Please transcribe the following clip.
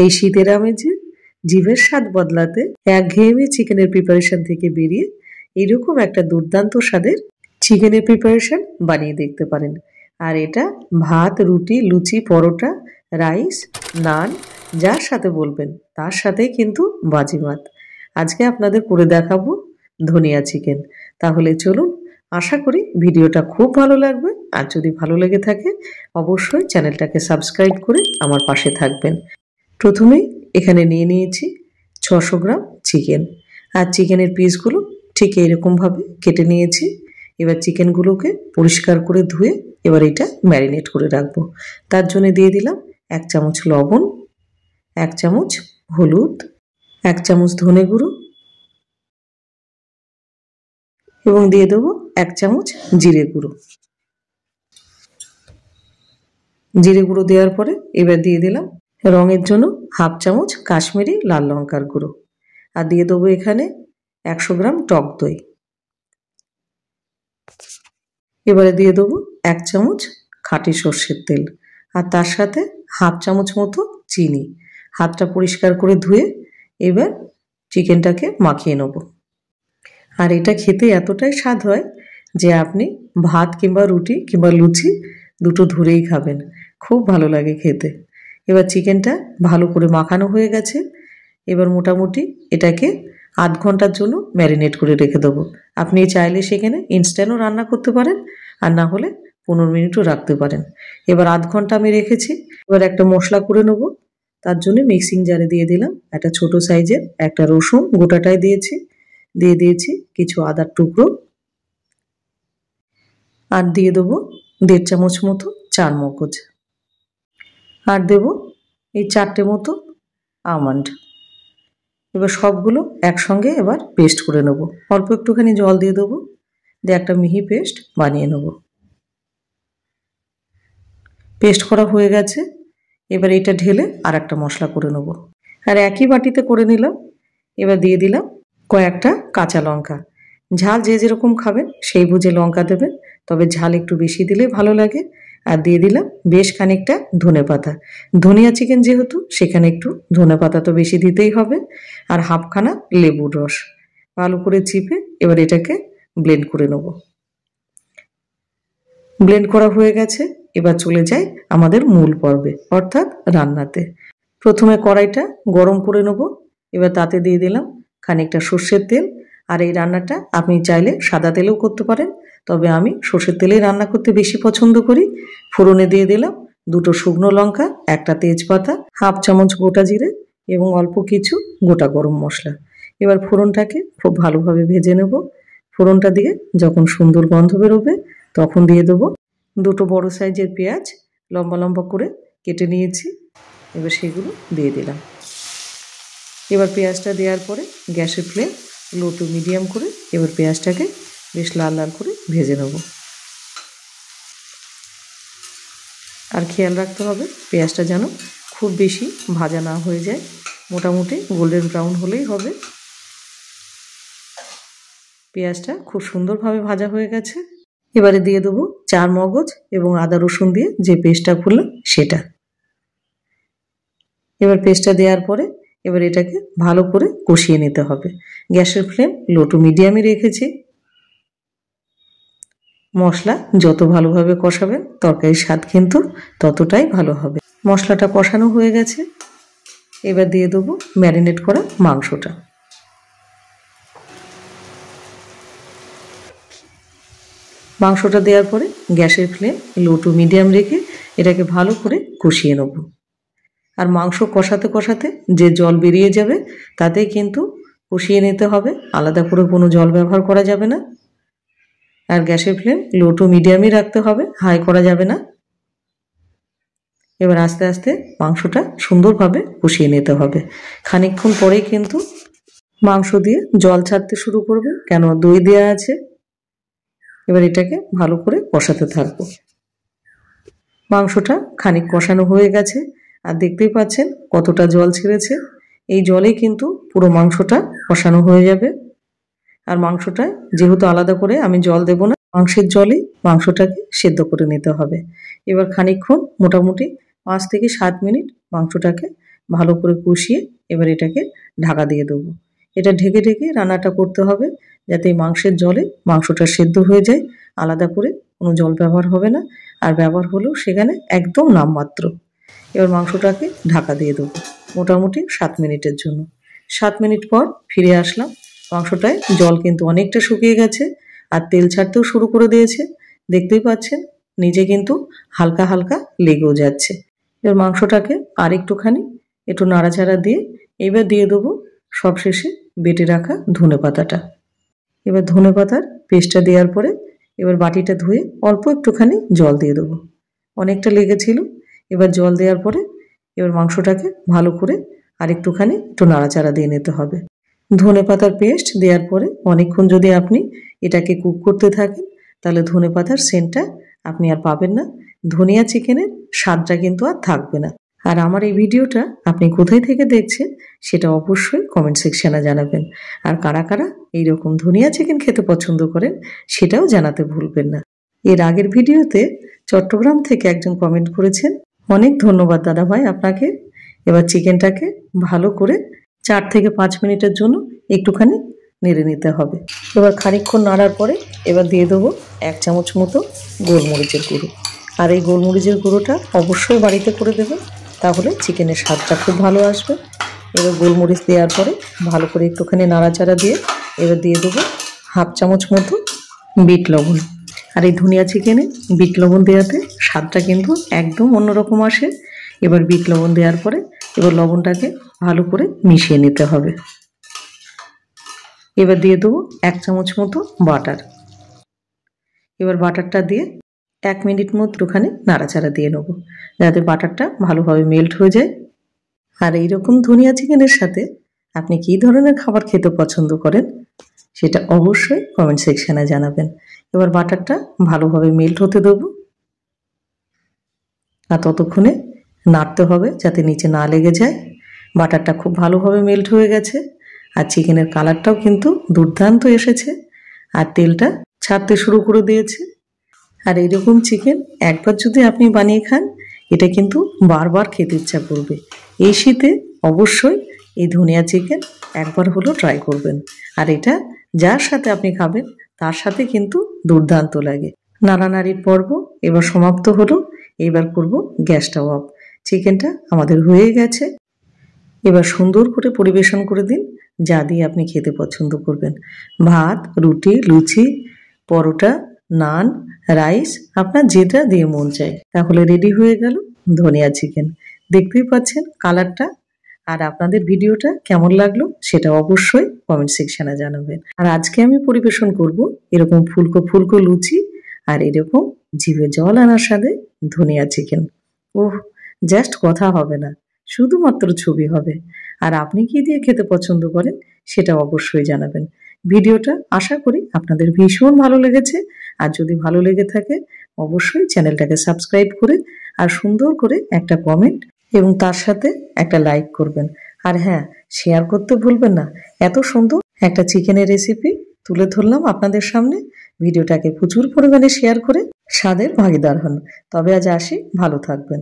এই শীতের আমেজে জিভের স্বাদ বদলাতে একঘেয়েমি চিকেনের প্রিপারেশন থেকে বেরিয়ে এরকম একটা দুর্দান্ত স্বাদের চিকেনের প্রিপারেশন বানিয়ে দেখতে পারেন। আর এটা ভাত, রুটি, লুচি, পরোটা, রাইস, নান যার সাথে বলবেন তার সাথেই কিন্তু বাজিমাত। আজকে আপনাদের করে দেখাবো ধনিয়া চিকেন। তাহলে চলুন, আশা করি ভিডিওটা খুব ভালো লাগবে। আর যদি ভালো লেগে থাকে অবশ্যই চ্যানেলটাকে সাবস্ক্রাইব করে আমার পাশে থাকবেন। প্রথমেই এখানে নিয়ে নিয়েছি 600 গ্রাম চিকেন। আর চিকেনের পিসগুলো ঠিক এইরকমভাবে কেটে নিয়েছি। এবার চিকেনগুলোকে পরিষ্কার করে ধুয়ে এবার এটা ম্যারিনেট করে রাখবো। তার জন্য দিয়ে দিলাম 1 চামচ লবণ, 1 চামচ হলুদ, 1 চামচ ধনে গুঁড়ো এবং দিয়ে দেবো 1 চামচ জিরে গুঁড়ো। জিরে গুঁড়ো দেওয়ার পরে এবার দিয়ে দিলাম রঙের জন্য 1/2 চামচ কাশ্মীরি লাল লঙ্কার গুঁড়ো। আর দিয়ে দেবো এখানে 100 গ্রাম টক দই। এবারে দিয়ে দেবো 1 চামচ খাঁটি সর্ষের তেল। আর তার সাথে 1/2 চামচ মতো চিনি। হাতটা পরিষ্কার করে ধুয়ে এবার চিকেনটাকে মাখিয়ে নেব। আর এটা খেতে এতটাই স্বাদ হয় যে আপনি ভাত কিংবা রুটি কিংবা লুচি দুটো ধরেই খাবেন, খুব ভালো লাগে খেতে। এবার চিকেনটা ভালো করে মাখানো হয়ে গেছে। এবার মোটামুটি এটাকে আধ ঘন্টার জন্য ম্যারিনেট করে রেখে দেবো। আপনি চাইলে সেখানে ইনস্ট্যান্টও রান্না করতে পারেন, আর না হলে 15 মিনিটও রাখতে পারেন। এবার আধ ঘন্টা আমি রেখেছি। এবার একটা মশলা করে নেবো। তার জন্য মিক্সিং জারে দিয়ে দিলাম একটা ছোট সাইজের একটা রসুন, গোটাটাই দিয়েছি। দিয়ে দিয়েছি কিছু আদার টুকরো। আর দিয়ে দেবো 1.5 চামচ মতো চারমগজ। আর দেবো এই 4টে মতো আমন্ড। এবার সবগুলো একসঙ্গে এবার পেস্ট করে নেব। অল্প একটুখানি জল দিয়ে দেবো, দিয়ে একটা মিহি পেস্ট বানিয়ে নেব। পেস্ট করা হয়ে গেছে। এবার এটা ঢেলে আর একটা মশলা করে নেব। আর একই বাটিতে করে নিলাম। এবার দিয়ে দিলাম কয়েকটা কাঁচা লঙ্কা। ঝাল যে যেরকম খাবেন সেই বুঝে লঙ্কা দেবেন, তবে ঝাল একটু বেশি দিলে ভালো লাগে। আর দিয়ে দিলাম বেশ খানিকটা ধনেপাতা। ধনিয়া চিকেন যেহেতু সেখানে একটু ধনেপাতা তো বেশি দিতেই হবে। আর হাফখানা লেবুর রস ভালো করে চিপে এবার এটাকে ব্লেন্ড করে নেব। ব্লেন্ড করা হয়ে গেছে। এবার চলে যাই আমাদের মূল পর্বে, অর্থাৎ রান্নাতে। প্রথমে কড়াইটা গরম করে নেব। এবার তাতে দিয়ে দিলাম খানিকটা সর্ষের তেল। আর এই রান্নাটা আপনি চাইলে সাদা তেলেও করতে পারেন, তবে আমি সর্ষের তেলেই রান্না করতে বেশি পছন্দ করি। ফোড়নে দিয়ে দিলাম 2টো শুকনো লঙ্কা, একটা তেজপাতা, 1/2 চামচ গোটা জিরে এবং অল্প কিছু গোটা গরম মশলা। এবার ফোড়নটাকে খুব ভালোভাবে ভেজে নেব। ফোড়নটা দিয়ে যখন সুন্দর গন্ধ বেরোবে তখন দিয়ে দেবো 2টো বড় সাইজের পেঁয়াজ লম্বা লম্বা করে কেটে নিয়েছি। এবার সেগুলো দিয়ে দিলাম। এবার পেঁয়াজটা দেওয়ার পরে গ্যাসের ফ্লেম লো টু মিডিয়াম করে এবার পেঁয়াজটাকে বেশ লাল লাল করে ভেজে নেব। আর খেয়াল রাখতে হবে পেঁয়াজটা যেন খুব বেশি ভাজা না হয়ে যায়, মোটামুটি গোল্ডেন ব্রাউন হলেই হবে। পেঁয়াজটা খুব সুন্দরভাবে ভাজা হয়ে গেছে। এবারে দিয়ে দেবো চারমগজ এবং আদা রসুন দিয়ে যে পেস্টটা করলাম সেটা। এবার পেস্টটা দেওয়ার পরে এবার এটাকে ভালো করে কষিয়ে নিতে হবে। গ্যাসের ফ্লেম লো টু মিডিয়ামে রেখেছি। মশলা যত ভালোভাবে কষাবেন তরকারির স্বাদ কিন্তু ততটাই ভালো হবে। মশলাটা কষানো হয়ে গেছে। এবার দিয়ে দেবো ম্যারিনেট করা মাংসটা। মাংসটা দেওয়ার পরে গ্যাসের ফ্লেম লো টু মিডিয়াম রেখে এটাকে ভালো করে কষিয়ে নেব। আর মাংস কষাতে কষাতে যে জল বেরিয়ে যাবে তাতেই কিন্তু কষিয়ে নিতে হবে, আলাদা করে কোনো জল ব্যবহার করা যাবে না। আর গ্যাসের ফ্লেম লো টু মিডিয়ামই রাখতে হবে, হাই করা যাবে না। এবার আস্তে আস্তে মাংসটা সুন্দরভাবে কষিয়ে নিতে হবে। খানিকক্ষণ পরেই কিন্তু মাংস দিয়ে জল ছাড়তে শুরু করবে, কেন দই দেওয়া আছে। এবার এটাকে ভালো করে কষাতে থাকবো। মাংসটা খানিক কষানো হয়ে গেছে। আর দেখতেই পাচ্ছেন কতটা জল ছেড়েছে। এই জলেই কিন্তু পুরো মাংসটা কষানো হয়ে যাবে। আর মাংসটায় যেহেতু আলাদা করে আমি জল দেব না, মাংসের জলেই মাংসটাকে সেদ্ধ করে নিতে হবে। এবার খানিকক্ষণ মোটামুটি 5 থেকে 7 মিনিট মাংসটাকে ভালো করে কষিয়ে এবার এটাকে ঢাকা দিয়ে দেবো। এটা ঢেকে ঢেকে রান্নাটা করতে হবে, যাতে এই মাংসের জলে মাংসটা সেদ্ধ হয়ে যায়। আলাদা করে কোনো জল ব্যবহার হবে না, আর ব্যবহার হলেও সেখানে একদম নামমাত্র। এবার মাংসটাকে ঢাকা দিয়ে দেবো মোটামুটি 7 মিনিটের জন্য। 7 মিনিট পর ফিরে আসলাম। মাংসটায় জল কিন্তু অনেকটা শুকিয়ে গেছে, আর তেল ছাড়তেও শুরু করে দিয়েছে। দেখতেই পাচ্ছেন নিচে কিন্তু হালকা হালকা লেগেও যাচ্ছে। এবার মাংসটাকে আর একটু নাড়াচাড়া দিয়ে এবার দিয়ে দেবো সবশেষে বেটে রাখা ধনেপাতাটা। এবার ধনেপাতার পেস্টটা দেওয়ার পরে এবার বাটিটা ধুয়ে অল্প একটুখানি জল দিয়ে দেবো। অনেকটা লেগেছিল। এবার জল দেওয়ার পরে এবার মাংসটাকে ভালো করে একটু নাড়াচাড়া দিয়ে নিতে হবে। ধনেপাতার পেস্ট দেওয়ার পরে অনেকক্ষণ যদি আপনি এটাকে কুক করতে থাকেন, তাহলে ধনেপাতার সেন্টটা আপনি আর পাবেন না। ধনিয়া চিকেনের স্বাদটা কিন্তু আর থাকবে না। আর আমার এই ভিডিওটা আপনি কোথায় থেকে দেখছেন সেটা অবশ্যই কমেন্ট সেকশনে জানাবেন। আর কারা কারা এইরকম ধনিয়া চিকেন খেতে পছন্দ করেন সেটাও জানাতে ভুলবেন না। এর আগের ভিডিওতে চট্টগ্রাম থেকে একজন কমেন্ট করেছেন, অনেক ধন্যবাদ দাদা ভাই আপনাকে। এবার চিকেনটাকে ভালো করে 4 থেকে 5 মিনিটের জন্য একটুখানি নেড়ে নিতে হবে। এবার খানিকক্ষণ নাড়ার পরে এবার দিয়ে দেবো 1 চামচ মতো গোলমরিচের গুঁড়ো। আর এই গোলমরিচের গুঁড়োটা অবশ্যই বাড়িতে করে দেবেন, তাহলে চিকেনের স্বাদটা খুব ভালো আসবে। এবার গোলমরিচ দেওয়ার পরে ভালো করে একটুখানি নাড়াচাড়া দিয়ে এবার দিয়ে দেবো 1/2 চামচ মতো বিট লবণ। আর এই ধনিয়া চিকেনে বিট লবণ দেওয়াতে স্বাদটা কিন্তু একদম অন্যরকম আসে। এবার বিট লবণ দেওয়ার পরে এবার লবণটাকে ভালো করে মিশিয়ে নিতে হবে। এবার দিয়ে দেবো 1 চামচ মতো বাটার। এবার বাটারটা দিয়ে 1 মিনিট মতো ওখানে নাড়াচাড়া দিয়ে নেবো, যাতে বাটারটা ভালোভাবে মেল্ট হয়ে যায়। আর এইরকম ধনিয়া চিকেনের সাথে আপনি কী ধরনের খাবার খেতে পছন্দ করেন সেটা অবশ্যই কমেন্ট সেকশনে জানাবেন। এবার বাটারটা ভালোভাবে মেল্ট হতে দেবো, আর ততক্ষণে নাড়তে হবে যাতে নিচে না লেগে যায়। বাটারটা খুব ভালোভাবে মেল্ট হয়ে গেছে, আর চিকেনের কালারটাও কিন্তু দুর্দান্ত এসেছে, আর তেলটা ছাড়তে শুরু করে দিয়েছে। আর এইরকম চিকেন একবার যদি আপনি বানিয়ে খান, এটা কিন্তু বারবার খেতে ইচ্ছা করবে। এই শীতে অবশ্যই এই ধনিয়া চিকেন একবার হলেও ট্রাই করবেন। আর এটা যার সাথে আপনি খাবেন তার সাথে কিন্তু দুর্দান্ত লাগে। নাড়ানাড়ির পর্ব এবার সমাপ্ত হলো। এবার করব গ্যাসটা অফ। চিকেনটা আমাদের হয়ে গেছে। এবার সুন্দর করে পরিবেশন করে দিন, যা দিয়ে আপনি খেতে পছন্দ করবেন। ভাত, রুটি, লুচি, পরোটা, নান, রাইস, আপনার যেটা দিয়ে মন চায়। তাহলে রেডি হয়ে গেল ধনিয়া চিকেন। দেখতেই পাচ্ছেন কালারটা। আর আপনাদের ভিডিওটা কেমন লাগলো সেটা অবশ্যই কমেন্ট সেকশনে জানাবেন। আর আজকে আমি পরিবেশন করব এরকম ফুলকো ফুলকো লুচি আর এরকম জিভে জল আনার সাথে ধনিয়া চিকেন। ওহ, জাস্ট কথা হবে না, শুধুমাত্র ছবি হবে। আর আপনি কি দিয়ে খেতে পছন্দ করেন সেটা অবশ্যই জানাবেন। ভিডিওটা আশা করি আপনাদের ভীষণ ভালো লেগেছে। আর যদি ভালো লেগে থাকে অবশ্যই চ্যানেলটাকে সাবস্ক্রাইব করে আর সুন্দর করে একটা কমেন্ট এবং তার সাথে একটা লাইক করবেন। আর হ্যাঁ, শেয়ার করতে ভুলবেন না। এত সুন্দর একটা চিকেনের রেসিপি তুলে ধরলাম আপনাদের সামনে। ভিডিওটাকে প্রচুর পরিমাণে শেয়ার করে স্বাদের ভাগিদার হন। তবে আজ আসি, ভালো থাকবেন।